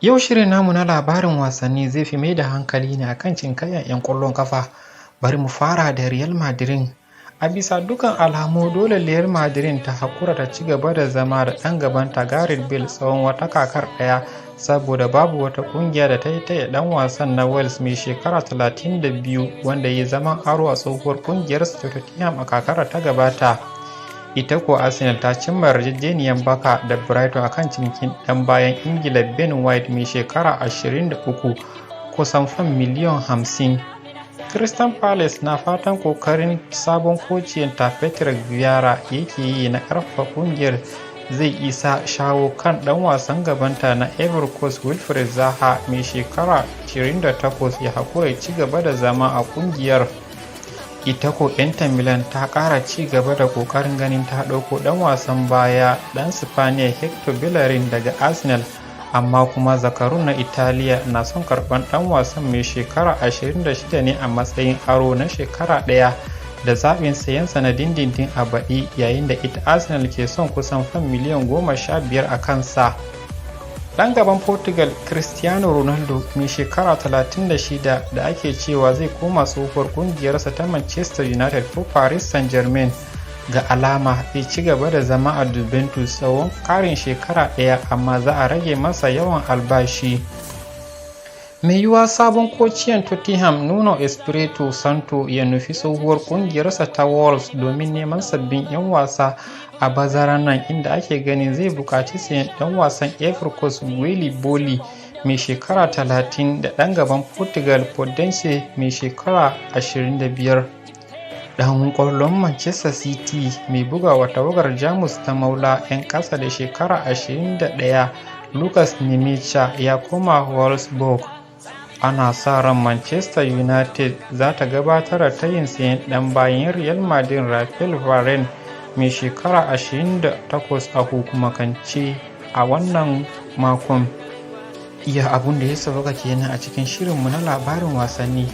Yau shirin namu na labarin wasanni zai fi mai da hankali ne akan cinkayyar 'yan ƙwallon kafa. Bari mu fara da Real Madrid. A bisa dukkan alamu dole Real Madrid ta haƙura ta ci gaba da zama da ɗan gabanta Gareth Bale tsawon wata kakar ɗaya, saboda babu wata ƙungiya da ta yi taya ɗan wasan na Wales mai shekara 32 wanda ya zama aro a tsohuwar ƙungiyarsa ta Tottenham a kakar ta gabata. Ita ko Arsenal ta cimma yarjejeniyar baka da Brighton akan cinikin ɗan bayan Ingila Ben White mai shekara 23 kusan fam miliyan 50. Crystal Palace na fatan kokarin sabon kociyan ta Patrick Vieira yake yi na ƙarfafa ƙungiyar zai isa shawo kan ɗan wasan gabanta na Ivory Coast Wilfried Zaha mai shekara 28 ya haƙura ci gaba da zama a ƙungiyar. Ita ko Inter Milan ta ƙara ci gaba da ƙoƙarin ganin ta ɗauko ɗan wasan baya ɗan Spaniya Hector Bellerin daga Arsenal, amma kuma zakarun na Italiya na son karɓar ɗan wasan mai shekara 26 ne a matsayin aro na shekara ɗaya da zaɓin sayensa na dindindin a baɗi, yayin da ita Arsenal ke son kusan fam miliyan 15 a kansa. Ɗan gaban Portugal Cristiano Ronaldo mai shekara 36 da ake cewa zai koma tsohuwar ƙungiyarsa ta Manchester United ko Paris Saint-Germain, ga alama zai ci gaba da zama a Juventus tsawon ƙarin shekara ɗaya, amma za a rage masa yawan albashi. Mai yiwuwa sabon kociyan Tottenham Nuno Espirito Santo ya nufi tsohuwar ƙungiyarsa ta Wolves domin neman sabbin 'yan wasa a bazarar nan, inda ake ganin zai buƙaci sayen ɗan wasan Ivory Coast Willy Boli mai shekara 30 da ɗan gaban Portugal Podence mai shekara 25. Ɗan ƙwallon Manchester City mai bugawa tawagar Jamus ta maula 'yan ƙasa da shekara 21 Lucas Nmecha ya koma Wolfsburg. Ana sa ran Manchester United za ta gabatar da tayin sayen ɗan bayan Real Madrid Raphael Varane mai shekara 28 a hukumance a wannan makon. Iya abun da ya sauka kenan a cikin shirinmu na labarin wasanni.